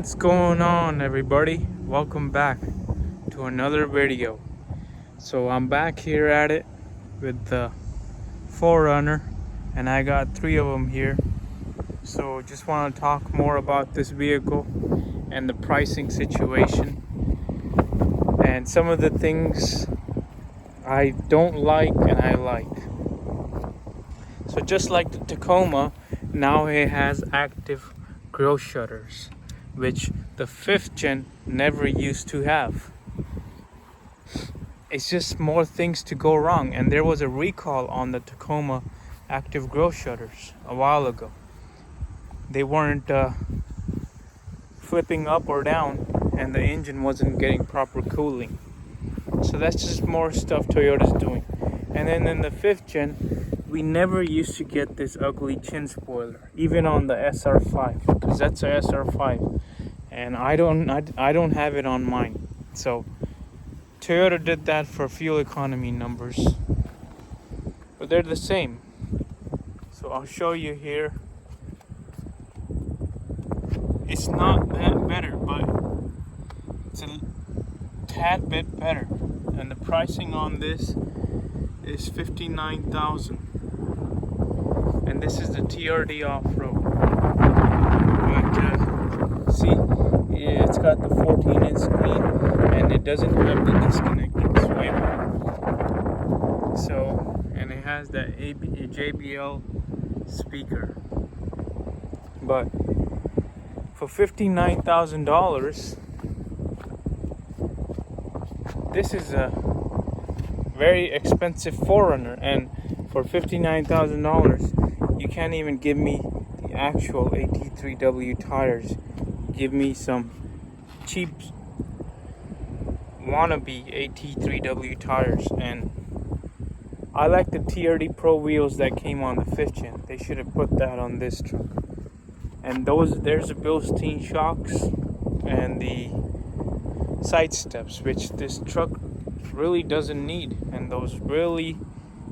What's going on, everybody? Welcome back to another video. So I'm back here at it with the 4Runner, and I got 3 of them here. So just want to talk more about this vehicle and the pricing situation and some of the things I don't like and I like. So just like the Tacoma, now it has active grille shutters, which the 5th gen never used to have. It's just more things to go wrong, and there was a recall on the Tacoma active grille shutters a while ago. They weren't flipping up or down, and the engine wasn't getting proper cooling. So that's just more stuff Toyota's doing. And then in the 5th gen, we never used to get this ugly chin spoiler, even on the SR5, because that's a SR5, and I don't have it on mine. So Toyota did that for fuel economy numbers, but they're the same. So I'll show you here. It's not that better, but it's a tad bit better, and the pricing on this is $59,000, and this is the TRD off-road. But see, it's got the 14-inch screen, and it doesn't have the disconnecting switch. So, and it has that JBL speaker. But for $59,000, this is a very expensive 4Runner, and for $59,000, you can't even give me the actual AT3W tires. Give me some cheap wannabe AT3W tires, and I like the TRD Pro wheels that came on the 5th gen. They should have put that on this truck. And there's the Bilstein shocks and the side steps, which this truck really doesn't need, and those really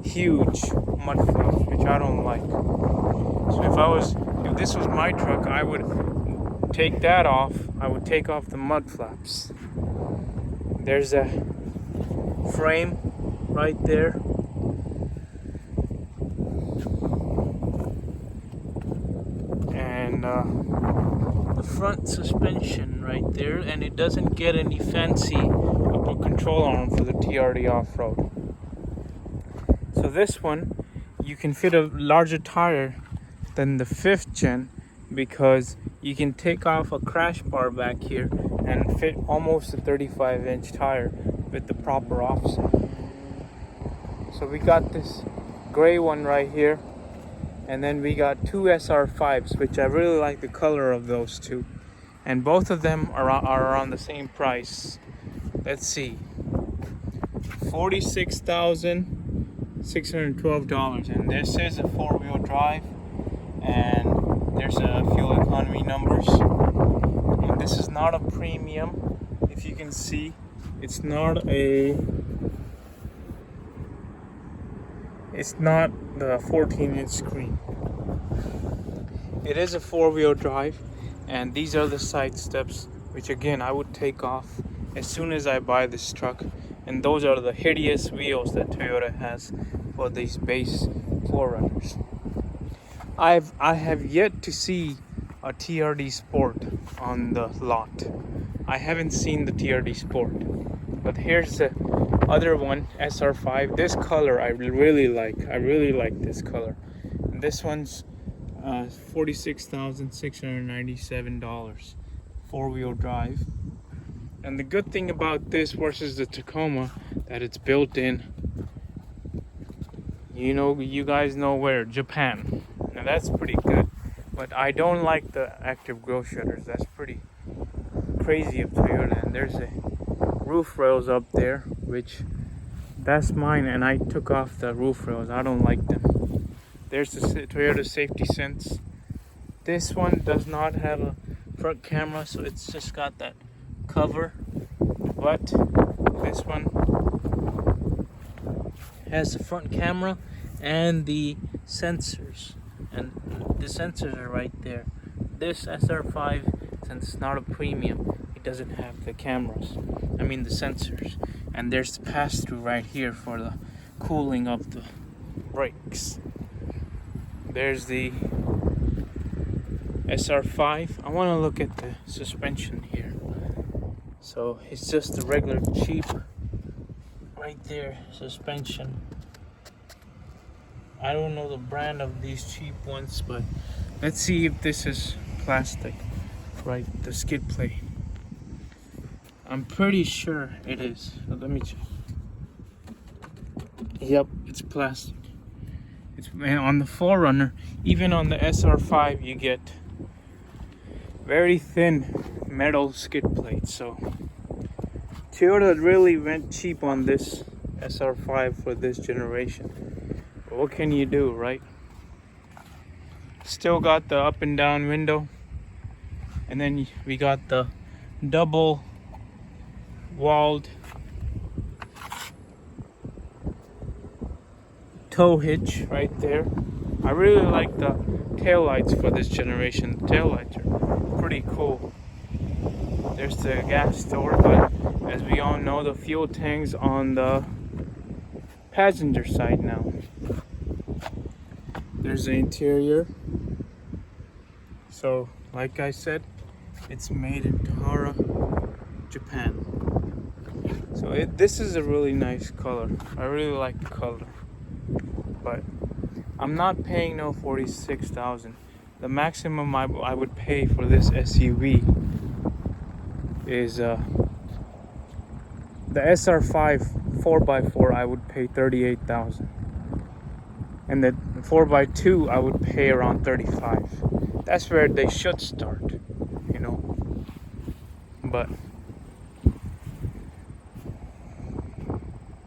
huge mud flaps, which I don't like. So if this was my truck, I would take that off. I would take off the mud flaps. There's a frame right there. And the front suspension right there, and it doesn't get any fancy upper control arm for the TRD off-road. So this one, you can fit a larger tire than the 5th gen, because you can take off a crash bar back here and fit almost a 35-inch tire with the proper offset. So we got this gray one right here, and then we got 2 SR5s, which I really like the color of those two, and both of them are around the same price. Let's see, $46,612, and this is a 4-wheel drive, and there's a fuel economy numbers. And this is not a premium. If you can see, it's not the 14-inch screen. It is a 4-wheel drive, and these are the side steps, which again I would take off as soon as I buy this truck. And those are the hideous wheels that Toyota has for these base 4Runners. I have yet to see a TRD Sport on the lot. I haven't seen the TRD Sport, but here's the other one, SR5. This color I really like. I really like this color. And this one's $46,697, 4-wheel drive. And the good thing about this versus the Tacoma, that it's built in, you guys know where, Japan. Now that's pretty good, but I don't like the active grille shutters. That's pretty crazy of Toyota. And there's a roof rails up there, which that's mine, and I took off the roof rails. I don't like them. There's the Toyota Safety Sense. This one does not have a front camera, so it's just got that cover, but this one has the front camera and the sensors, and the sensors are right there. This SR5 since it's not a premium, it doesn't have the cameras. I mean the sensors. And there's the pass-through right here for the cooling of the brakes. There's the SR5. I want to look at the suspension here. So it's just the regular cheap right there suspension. I don't know the brand of these cheap ones, but let's see if this is plastic. Right, the skid plate. I'm pretty sure it is. So let me check. Yep, it's plastic. It's on the 4Runner. Even on the SR5 you get very thin metal skid plates. So Toyota really went cheap on this SR5 for this generation. But what can you do, right? Still got the up and down window. And then we got the double walled tow hitch right there. I really like the tail lights for this generation. The tail lights are pretty cool. There's the gas door, but as we all know, the fuel tank's on the passenger side now. There's the interior. So, like I said, it's made in Tara, Japan. So this is a really nice color. I really like the color. But I'm not paying no $46,000. The maximum I would pay for this SUV is the SR5 4x4. I would pay $38,000, and the 4x2 I would pay around $35,000. That's where they should start, you know. But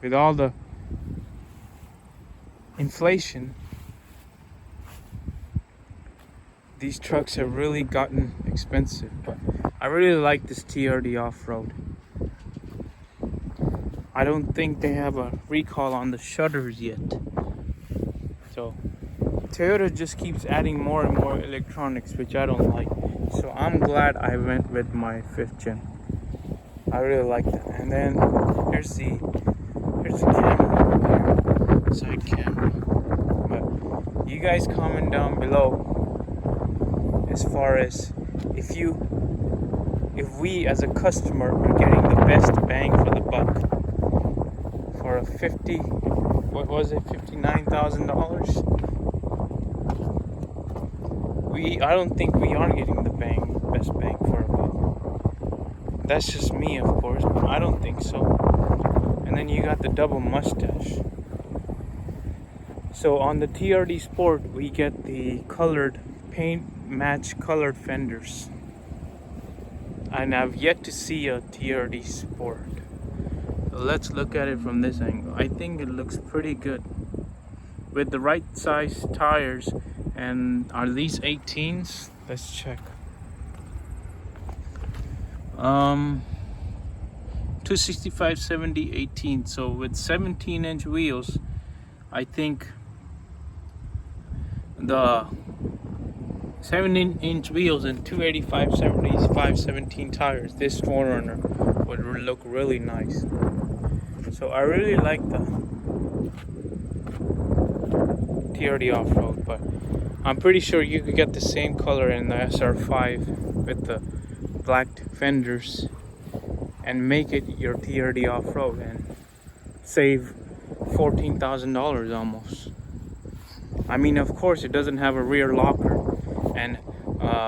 with all the inflation, these trucks have really gotten expensive. But I really like this TRD off-road. I don't think they have a recall on the shutters yet. So Toyota just keeps adding more and more electronics, which I don't like. So I'm glad I went with my 5th gen. I really like that. And then here's the camera, side camera. But you guys comment down below as far as if we as a customer are getting the best bang for the buck for a $59,000. I don't think we are getting the best bang for a buck. That's just me, of course, but I don't think so. And then you got the double mustache. So on the TRD Sport, we get the colored paint match colored fenders. And I've yet to see a TRD Sport. So let's look at it from this angle. I think it looks pretty good. With the right size tires. And are these 18s? Let's check. 265, 70, 18. So with 17-inch wheels, I think the 17-inch wheels and 285, 75, 17 tires, this 4Runner would look really nice. So I really like the TRD off-road, but I'm pretty sure you could get the same color in the SR5 with the black fenders and make it your TRD off-road and save $14,000 almost. I mean, of course, it doesn't have a rear locker and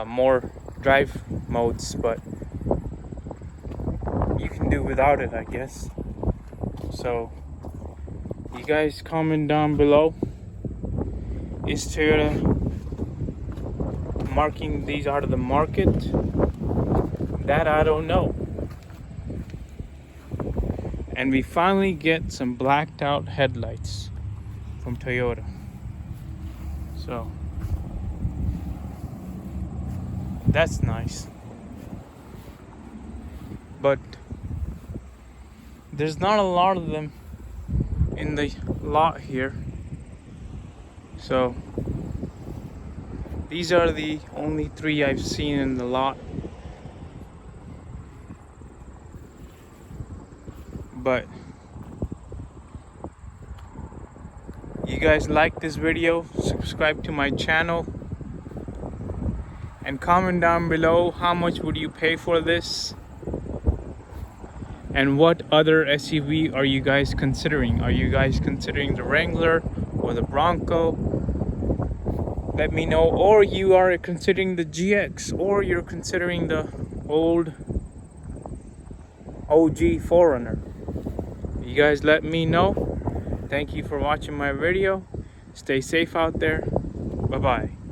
more drive modes, but you can do without it, I guess. So, you guys comment down below. Is Toyota marking these out of the market? That I don't know. And we finally get some blacked out headlights from Toyota. So that's nice. But there's not a lot of them in the lot here. So these are the only 3 I've seen in the lot. But you guys like this video, subscribe to my channel, and comment down below how much would you pay for this, and what other SUV are you guys considering? Are you guys considering the Wrangler or the Bronco? Let me know. Or you are considering the GX, or you're considering the old OG 4Runner. You guys let me know. Thank you for watching my video. Stay safe out there. Bye bye.